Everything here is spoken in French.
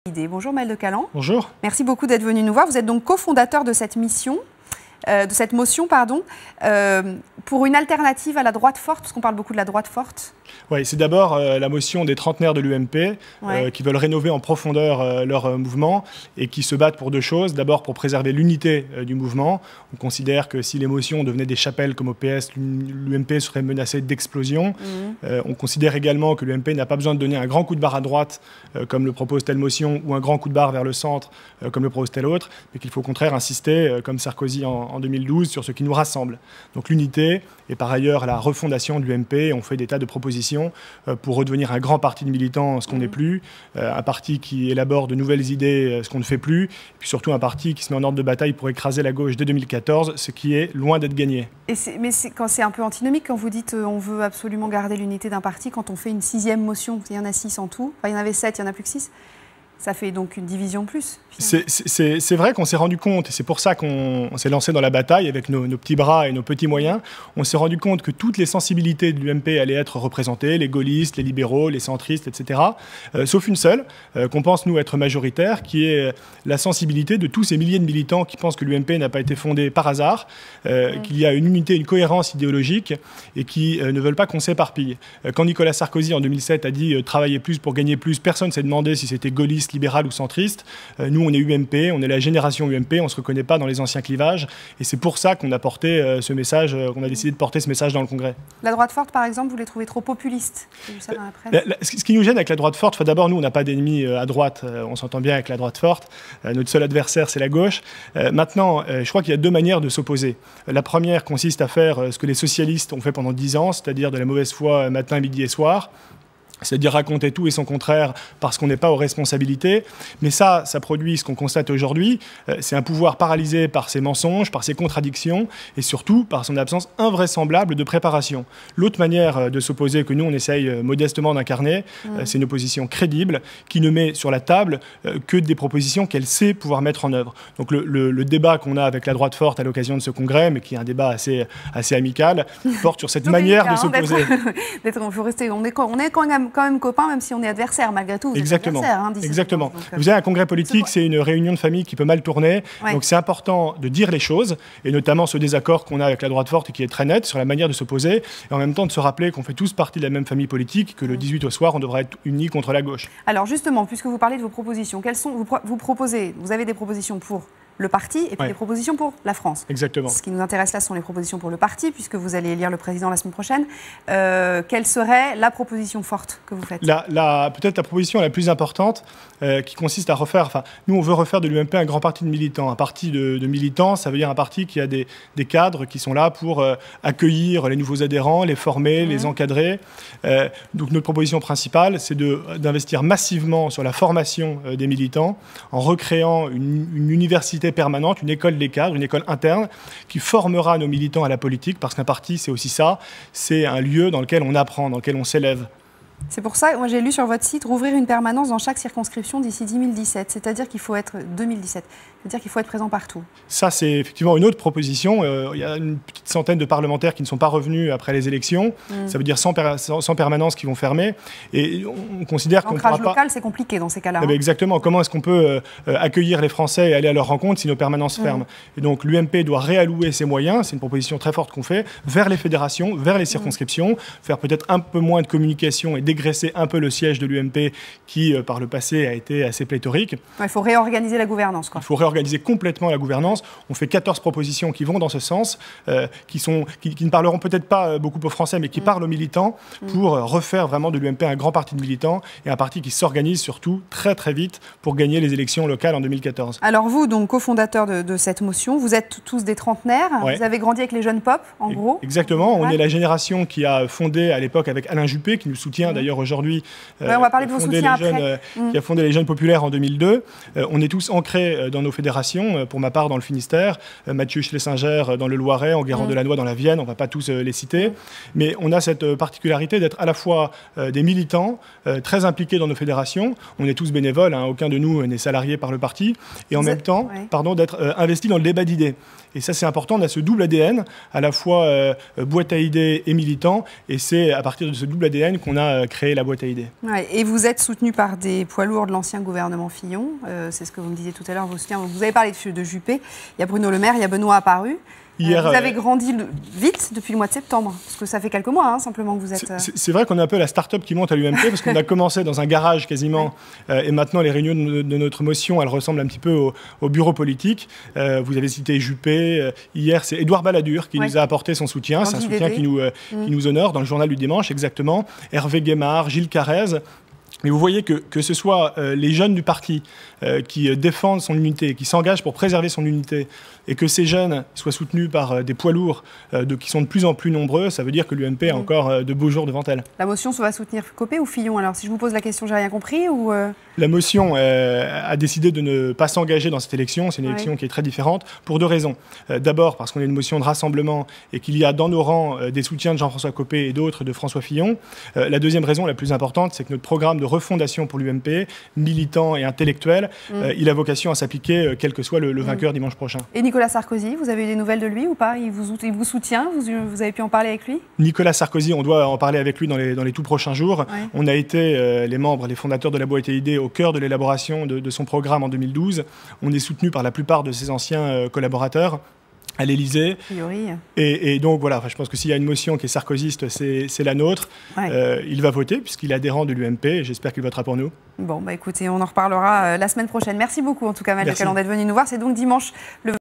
Bonjour Maël de Calan. Bonjour. Merci beaucoup d'être venu nous voir. Vous êtes donc cofondateur de cette mission, pour une alternative à la droite forte, parce qu'on parle beaucoup de la droite forte. Oui, c'est d'abord la motion des trentenaires de l'UMP qui veulent rénover en profondeur leur mouvement et qui se battent pour deux choses. D'abord pour préserver l'unité du mouvement. On considère que si les motions devenaient des chapelles comme au PS, l'UMP serait menacée d'explosion. On considère également que l'UMP n'a pas besoin de donner un grand coup de barre à droite comme le propose telle motion ou un grand coup de barre vers le centre comme le propose telle autre, mais qu'il faut au contraire insister comme Sarkozy en 2012 sur ce qui nous rassemble. Donc l'unité et par ailleurs la refondation de l'UMP. On fait des tas de propositions pour redevenir un grand parti de militants, ce qu'on n'est plus, un parti qui élabore de nouvelles idées, ce qu'on ne fait plus, et puis surtout un parti qui se met en ordre de bataille pour écraser la gauche dès 2014, ce qui est loin d'être gagné. Mais c'est un peu antinomique quand vous dites on veut absolument garder l'unité d'un parti, quand on fait une sixième motion, il y en a 6 en tout, enfin il y en avait 7, il n'y en a plus que 6. Ça fait donc une division plus. C'est vrai qu'on s'est rendu compte, et c'est pour ça qu'on s'est lancé dans la bataille avec nos petits bras et nos petits moyens, on s'est rendu compte que toutes les sensibilités de l'UMP allaient être représentées, les gaullistes, les libéraux, les centristes, etc. Sauf une seule, qu'on pense nous être majoritaire, qui est la sensibilité de tous ces milliers de militants qui pensent que l'UMP n'a pas été fondée par hasard, qu'il y a une unité, une cohérence idéologique, et qui ne veulent pas qu'on s'éparpille. Quand Nicolas Sarkozy, en 2007, a dit « travailler plus pour gagner plus », personne ne s'est demandé si c'était gaulliste, libéral ou centriste. Nous, on est UMP, on est la génération UMP, on ne se reconnaît pas dans les anciens clivages. Et c'est pour ça qu'on a porté ce message, qu'on a décidé de porter ce message dans le Congrès. La droite forte, par exemple, vous les trouvez trop populistes? Ce qui nous gêne avec la droite forte, d'abord, nous, on n'a pas d'ennemis à droite. On s'entend bien avec la droite forte. Notre seul adversaire, c'est la gauche. Maintenant, je crois qu'il y a deux manières de s'opposer. La première consiste à faire ce que les socialistes ont fait pendant 10 ans, c'est-à-dire de la mauvaise foi matin, midi et soir. C'est-à-dire raconter tout et son contraire parce qu'on n'est pas aux responsabilités. Mais ça produit ce qu'on constate aujourd'hui, c'est un pouvoir paralysé par ses mensonges, par ses contradictions et surtout par son absence invraisemblable de préparation. L'autre manière de s'opposer que nous, on essaye modestement d'incarner, c'est une opposition crédible qui ne met sur la table que des propositions qu'elle sait pouvoir mettre en œuvre. Donc le débat qu'on a avec la droite forte à l'occasion de ce congrès, mais qui est un débat assez amical, porte sur cette manière de s'opposer. On est quand même copains, même si on est adversaires, malgré tout. Vous Exactement. Êtes adversaires, hein, Exactement. Vous avez un congrès politique, c'est une réunion de famille qui peut mal tourner. Ouais. Donc c'est important de dire les choses, et notamment ce désaccord qu'on a avec la droite forte et qui est très net sur la manière de s'opposer, et en même temps de se rappeler qu'on fait tous partie de la même famille politique, que le 18 au soir, on devra être unis contre la gauche. Alors justement, puisque vous parlez de vos propositions, quelles sont vous avez des propositions pour le parti et puis des propositions pour la France. Exactement. Ce qui nous intéresse là, ce sont les propositions pour le parti, puisque vous allez élire le président la semaine prochaine. Quelle serait la proposition forte que vous faites? Peut-être la proposition la plus importante, qui consiste à refaire, nous on veut refaire de l'UMP un grand parti de militants. Un parti de militants, ça veut dire un parti qui a des cadres qui sont là pour accueillir les nouveaux adhérents, les former, les encadrer. Donc notre proposition principale, c'est d'investir massivement sur la formation des militants, en recréant une université permanente, une école des cadres, une école interne qui formera nos militants à la politique, parce qu'un parti, c'est aussi ça, c'est un lieu dans lequel on apprend, dans lequel on s'élève. C'est pour ça, moi j'ai lu sur votre site, rouvrir une permanence dans chaque circonscription d'ici 2017, c'est-à-dire qu'il faut être 2017, c'est-à-dire qu'il faut être présent partout. Ça, c'est effectivement une autre proposition. Il y a une petite centaine de parlementaires qui ne sont pas revenus après les élections. Ça veut dire 100 permanences qui vont fermer. Et on considère qu'on ne pourra pas... L'ancrage local, c'est compliqué dans ces cas-là. Exactement. Comment est-ce qu'on peut accueillir les Français et aller à leur rencontre si nos permanences ferment? Et donc l'UMP doit réallouer ses moyens, c'est une proposition très forte qu'on fait, vers les fédérations, vers les circonscriptions, faire peut-être un peu moins de communication et dégraisser un peu le siège de l'UMP qui, par le passé, a été assez pléthorique. Il faut réorganiser la gouvernance, quoi. Il faut réorganiser complètement la gouvernance. On fait 14 propositions qui vont dans ce sens, qui ne parleront peut-être pas beaucoup aux Français, mais qui parlent aux militants pour refaire vraiment de l'UMP un grand parti de militants et un parti qui s'organise surtout très très vite pour gagner les élections locales en 2014. Alors vous, donc cofondateur de cette motion, vous êtes tous des trentenaires, vous avez grandi avec les jeunes pop, en gros. Exactement, on est la génération qui a fondé à l'époque avec Alain Juppé, qui nous soutient d'ailleurs aujourd'hui. On va parler de vos soutiens après. Qui a fondé les Jeunes Populaires en 2002. On est tous ancrés dans nos fédérations, pour ma part dans le Finistère, Mathieu Schlesinger dans le Loiret, Enguerrand Delannoy dans la Vienne, on ne va pas tous les citer. Mais on a cette particularité d'être à la fois des militants, très impliqués dans nos fédérations, on est tous bénévoles, hein, aucun de nous n'est salarié par le parti, et en même temps, d'être investis dans le débat d'idées. Et ça, c'est important, on a ce double ADN, à la fois boîte à idées et militant, et c'est à partir de ce double ADN qu'on a créé la boîte à idées. Ouais, et vous êtes soutenu par des poids lourds de l'ancien gouvernement Fillon, c'est ce que vous me disiez tout à l'heure, vous avez parlé de Juppé, il y a Bruno Le Maire, il y a Benoît Apparu. Hier, vous avez grandi vite depuis le mois de septembre, parce que ça fait quelques mois simplement que vous êtes... C'est vrai qu'on est un peu la start-up qui monte à l'UMP, parce qu'on a commencé dans un garage quasiment, et maintenant les réunions de notre motion, elles ressemblent un petit peu au bureau politique. Vous avez cité Juppé, hier c'est Édouard Balladur qui nous a apporté son soutien, c'est un soutien qui nous honore dans le journal du dimanche, exactement. Hervé Guémard, Gilles Carrez. Mais vous voyez que ce soit les jeunes du parti qui défendent son unité, qui s'engagent pour préserver son unité, et que ces jeunes soient soutenus par des poids lourds qui sont de plus en plus nombreux, ça veut dire que l'UMP a encore de beaux jours devant elle. La motion va soutenir Copé ou Fillon? Alors, si je vous pose la question, j'ai rien compris ou La motion a décidé de ne pas s'engager dans cette élection. C'est une élection qui est très différente pour deux raisons. D'abord, parce qu'on est une motion de rassemblement et qu'il y a dans nos rangs des soutiens de Jean-François Copé et d'autres de François Fillon. La deuxième raison, la plus importante, c'est que notre programme de refondation pour l'UMP, militant et intellectuel, il a vocation à s'appliquer quel que soit le vainqueur dimanche prochain. Et Nicolas Sarkozy, vous avez eu des nouvelles de lui ou pas? Il vous soutient? Vous avez pu en parler avec lui? Nicolas Sarkozy, on doit en parler avec lui dans les tout prochains jours. On a été les fondateurs de la boîte à idées au cœur de l'élaboration de son programme en 2012. On est soutenu par la plupart de ses anciens collaborateurs à l'Élysée. Et donc voilà, je pense que s'il y a une motion qui est sarkozyste, c'est la nôtre. Il va voter puisqu'il est adhérent de l'UMP et j'espère qu'il votera pour nous. Bon, écoutez, on en reparlera la semaine prochaine. Merci beaucoup en tout cas, Maëlle de Caland, d'être venu nous voir. C'est donc dimanche le